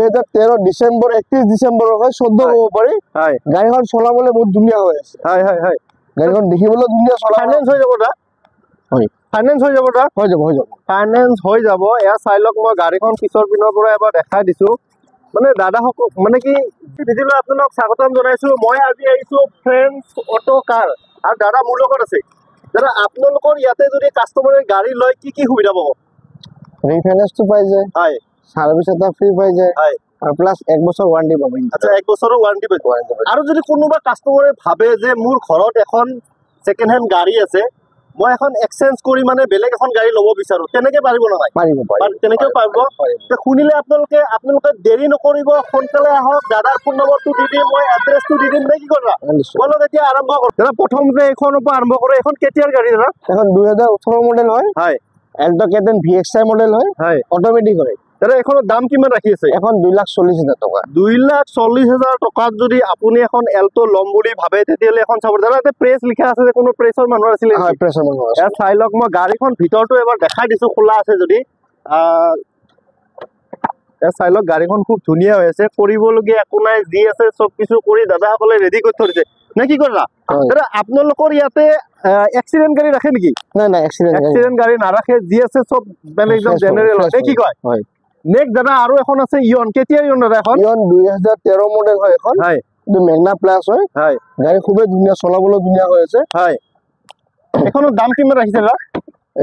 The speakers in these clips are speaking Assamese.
2013 ডিসেম্বৰ 31 ডিসেম্বৰ হয় 14 হ'ব পাৰি হয় গাড়ীখন চলাবলৈ বহুত ধুনীয়া হৈ আছে হয় হয় হয় গাড়ীখন দেখিবলৈ ধুনীয়া চলা ফাইনেন্স হৈ যাব দা হয় ফাইনেন্স হৈ যাব দা হৈ যাব ফাইনেন্স হৈ যাব এয়া চাই লওক মই গাড়ীখন পিছৰ পিনৰ পৰা এবাৰ দেখাই দিছো মানে দাদাসকল মানে কি ভিডিঅ'লৈ আপোনাক স্বাগতম জনাইছো মই আজি আহিছো ফ্ৰেণ্ডছ অটো কাৰ আৰু দাদা মোৰ লগত আছে দাদা আপোনালোকৰ ইয়াতে যদি কাষ্টমাৰে গাড়ী লয় কি সুবিধা পাব ৰিফাইনেন্সটো পাই যায় হয় সাৰ্ভিস এটা ফ্ৰি পাই যায় হয় আৰ প্লাস 1 বছৰ ওয়াৰেন্টি পাবেন আচ্ছা 1 বছৰৰ ওয়াৰেন্টি পাব আৰু যদি কোনোবা কাষ্টমাৰে ভাবে যে মোৰ ঘৰত এখন সেকেন্ড হ্যান্ড গাড়ী আছে মই এখন এক্সচেঞ্জ কৰি মানে বেলেগ এখন গাড়ী ল'ব বিচাৰো তেনেকে পাৰিব নহয় পাৰিব তেনেকেও পাৰিব তে শুনিলে আপোনালোকে দেৰি নকৰিব সোনকালে আহক দাদাৰ ফোন নম্বৰটো দি দিম মই এড্ৰেছটো দি দিম নে কি কৰা বলক এতিয়া আৰম্ভ কৰো দাদা প্ৰথমতে এইখনৰ পৰা আৰম্ভ কৰো এখন কেতিয়াৰ গাড়ী দাদা এখন 2018 মডেল হয় হয় এল্টো কেটেন ভিএক্সআই মডেল হয় অটোমেটিক হয় দাদা এখনৰ দাম কিমান ৰাখি আছে এখন 2,40,000 টাকা 2,40,000 টকাত যদি আপুনি এখন এল্টো ল'ম বুলি ভাবে তেতিয়ালে এখন চাব দাদা এতে প্ৰেছ লিখা আছে যে কোনো প্ৰেছৰ মানুহ আছিল হয় প্ৰেছৰ মানুহ আছে চাই লওক মই গাড়ীখন ভিতৰটো এবাৰ দেখাই দিছো খোলা আছে যদি চাই লওক গাড়ীখন খুব ধুনীয়া হৈ আছে কৰিবলগীয়া একো নাই যি আছে চব কিছু কৰি দাদাসকলে ৰেডি কৰি থৈ দিছে নে কি কৰা দাদা আপোনালোকৰ ইয়াতে এক্সিডেন্ট গাড়ী ৰাখে নেকি নাই এক্সিডেন্ট গাড়ী নাৰাখে যি আছে চব বেলেগ একদম জেনেৰেল হয় কি কয় হয় নেক্সট দাদা আৰু এখন আছে ইয়ন কেতিয়াৰ ইয়ন দাদা এখন ইয়ন 2013 মডেল হয় এখন হয় এইটো মেগনা প্লাস হয় হয় গাড়ী খুবেই ধুনীয়া চলাবলৈ ধুনীয়া হৈ আছে হয় এখনৰ দাম কিমান ৰাখিছে দাদা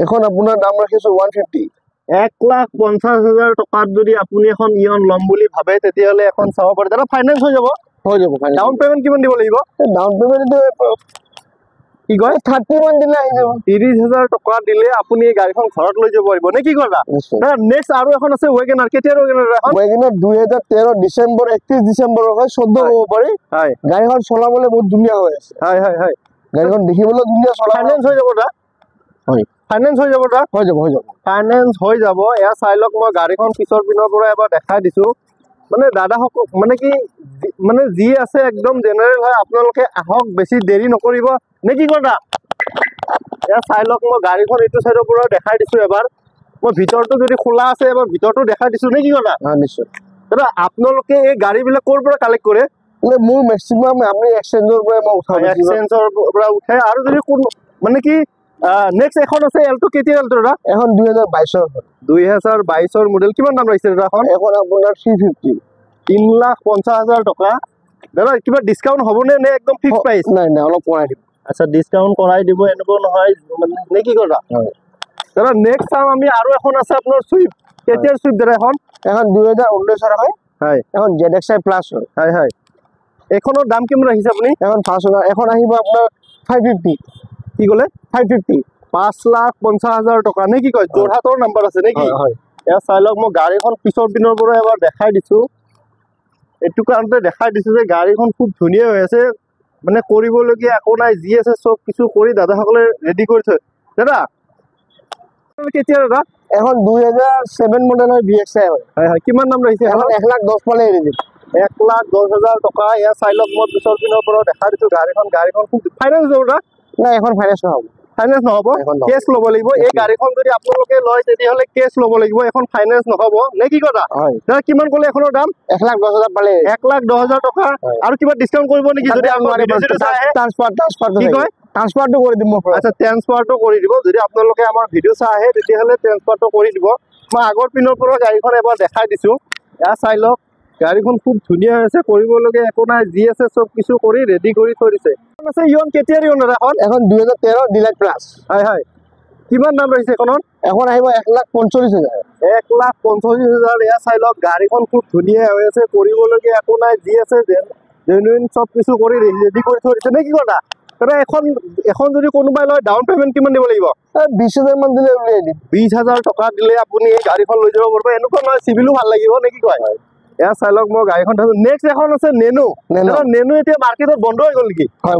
এখন আপোনাৰ দাম ৰাখিছো 150 1,50,000 টকাত যদি আপুনি এখন ইয়ন ল'ম বুলি ভাবে তেতিয়াহলে এখন চাব পাৰে দাদা ফাইনেন্স হৈ যাব ডাউন পেমেন্ট কিমান দিব লাগিব ডাউন পেমেন্ট কি কয় 30 মান দিলে আহি যাব 30,000 টকা দিলে আপুনি এই গাড়ীখন ঘৰত লৈ যাব পাৰিব নে কি কৰা দাদা নেক্সট আৰু এখন আছে ওয়েগনাৰ কেতিয়াৰ ওয়েগনাৰ এখন ওয়েগনাৰ 2013 ডিসেম্বৰ 31 ডিসেম্বৰ হয় 14 হ'ব পাৰি হয় গাড়ীখন চলাবলৈ বহুত ধুনীয়া হৈ আছে হয় গাড়ীখন দেখিবলৈ ধুনীয়া চলা ফাইনেন্স হৈ যাব দাদা হয় ফাইনেন্স হৈ যাব দাদা হৈ যাব ফাইনেন্স হৈ যাব এয়া চাই লওক মই গাড়ীখন পিছৰ পিনৰ পৰা এবাৰ দেখাই দিছো মানে দাদাসকল মানে কি মানে যি আছে একদম জেনেৰেল হয় আপোনালোকে আহক বেছি দেৰি নকৰিব নে কি কৰা এয়া চাই লওক মই গাড়ীখন এইটো চাইডৰ পৰা দেখাই দিছো এবাৰ মই ভিতৰটো যদি খোলা আছে এবাৰ ভিতৰটো দেখাই দিছো নে কি কৰা নিশ্চয় দাদা আপোনালোকে এই গাড়ীবিলাক ক'ৰ পৰা কালেক্ট কৰে মোৰ মেক্সিমাম আমি এক্সচেঞ্জৰ পৰা মই উঠাও এক্সচেঞ্জৰ পৰা উঠে আৰু যদি কোন মানে কি নেক্সট এখন আছে এল্টো কেতিয়া এল্টো দাদা এখন 2022 মডেল কিমান দাম ৰাখিছে দাদা এখন আপোনাৰ 350 3,50,000 টকা দাদা কিবা ডিসকাউন্ট হ'ব নে একদম ফিক্স প্ৰাইস নাই অলপ কৰাই দিব আচ্ছা ডিসকাউন্ট কৰাই দিব এনেকুৱা নহয় মানে নে কি কৰা দাদা নেক্সট চাম আমি আৰু এখন আছে আপোনাৰ সুইফট কেতিয়াৰ সুইফট দাদা এখন 2019 হয় এখন ZXi প্লাস হয় এখনৰ দাম কিমান ৰাখিছে আপুনি এখন 5,000 এখন আহিব আপোনাৰ 550 কি ক'লে 550 5,50,000 টকা নে কি কয় যোৰহাটৰ নাম্বাৰ আছে নেকি এয়া চাই লওক মই গাড়ীখন পিছৰ পিনৰ পৰা এবাৰ দেখাই দিছো এইটো কাৰণতে দেখাই দিছো যে গাড়ীখন খুব ধুনীয়া হৈ আছে মানে কৰিবলগীয়া একো নাই যি আছে চব কিছু কৰি দাদাসকলে ৰেডি কৰি থয় দাদা কেতিয়া দাদা এখন 2007 মডেল হয় VXI হয় কিমান দাম ৰাখিছে এখন 1,10,000 পালে এৰি দিম 1,10,000 টকা এয়া চাই লওক মই পিছৰ পিনৰ পৰা দেখাই দিছো গাড়ীখন খুব ফাইনেন্স হ'ব দাদা নাই এখন ফাইনেন্স নহ'ব ফাইনেন্স নহ'ব কেছ ল'ব লাগিব এই গাড়ীখন যদি আপোনালোকে লয় তেতিয়াহ'লে কেছ ল'ব লাগিব এখন ফাইনেন্স নহ'ব নে কি কথা দাদা কিমান ক'লে এখনৰ দাম 1,10,000 পালে 1,10,000 টকা আৰু কিবা ডিসকাউন্ট কৰিব নেকি যদি ট্ৰান্সফাৰটো কৰি দিম আচ্ছা ট্ৰান্সফাৰটো কৰি দিব যদি আপোনালোকে আমাৰ ভিডিঅ' চাই আহে তেতিয়াহ'লে ট্ৰান্সফাৰটো কৰি দিব মই আগৰ পিনৰ পৰা গাড়ীখন এবাৰ দেখাই দিছো এয়া চাই লওক গাড়ীখন খুব ধুনীয়া হৈ আছে কৰিবলগীয়া একো নাই যি আছে চব কিছু কৰি ৰেডি কৰি থৈ দিছে আছে ইয়ন কেতিয়াৰ ইয়ন এখন 2013 ডিলাইট প্লাস হয় কিমান দাম ৰাখিছে এখনত এখন আহিব 1,45,000 1,45,000 এয়া চাই লওক গাড়ীখন খুব ধুনীয়া হৈ আছে কৰিবলগীয়া একো নাই যি আছে জেনুইন চব কিছু কৰি ৰেডি কৰি থৈ দিছে নে কি কথা দাদা এখন যদি কোনোবাই লয় ডাউন পেমেন্ট কিমান দিব লাগিব 20,000 মান দিলে উলিয়াই দিম 20,000 টকা দিলে আপুনি এই গাড়ীখন লৈ যাব পাৰিব এনেকুৱা নহয় চিভিলো ভাল লাগিব নে কি কয় এয়া চাই লওক মই গাড়ীখন নেক্সট এখন আছে নেনো এতিয়া মাৰ্কেটত বন্ধ হৈ গ'ল নেকি হয়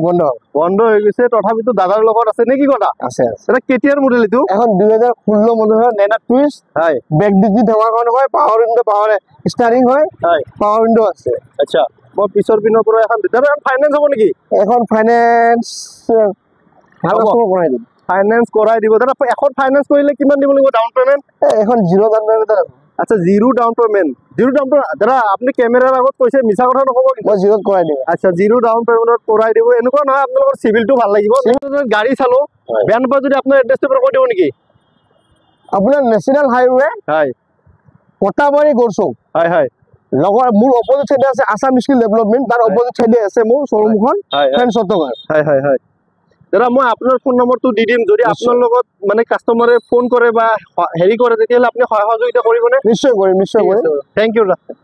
বন্ধ হৈ গৈছে তথাপিতো দাদাৰ লগত আছে নে কি কথা আছে এটা কেতিয়াৰ মডেল এইটো এখন 2016 মডেল হয় নেনা টুইষ্ট হয় ব্ৰেক ডিকি ধমাখন হয় পাৱাৰ উইন্ডো পাৱাৰ ষ্টাৰিং হয় পাৱাৰ উইন্ডো আছে আচ্ছা মই পিছৰ পিনৰ পৰা এখন দাদা ফাইনেন্স হ'ব নেকি এখন ফাইনেন্স কৰাই দিব দাদা এখন ফাইনেন্স কৰিলে কিমান দিব লাগিব ডাউন পেমেন্ট এখন 0 ডাউন পেমেন্ট আচ্ছা জিৰো ডাউন পেমেন্ট দাদা আপুনি কেমেৰাৰ আগত কৈছে মিছা কথা নক'ব কিন্তু মই জিৰোত কৰাই দিম আচ্ছা জিৰো ডাউন পেমেন্টত কৰাই দিব এনেকুৱা নহয় আপোনালোকৰ চিভিলটো ভাল লাগিব গাড়ী চালো হয়। বেয়া নাপায় যদি আপোনাৰ এড্ৰেছটো কৈ দিব নেকি আপোনাৰ নেশ্যনেল হাইৱে হয় কটাবাৰী গড়চুক হয় হয় লগৰ মোৰ অপজিট চাইডে আছে আছাম স্কিল ডেভেলপমেণ্ট তাৰ অপজিট চাইডে আছে মোৰ শ্বৰুমখন হয় ফ্ৰেণ্ড চট্টগাঁও হয় হয় হয় দাদা মই আপোনাৰ ফোন নম্বৰটো দি দিম যদি আপোনাৰ লগত মানে কাষ্টমাৰে ফোন কৰে বা হেৰি কৰে তেতিয়াহ'লে আপুনি সহায় সহযোগিতা কৰিবনে নিশ্চয় কৰিম থেংক ইউ দাদা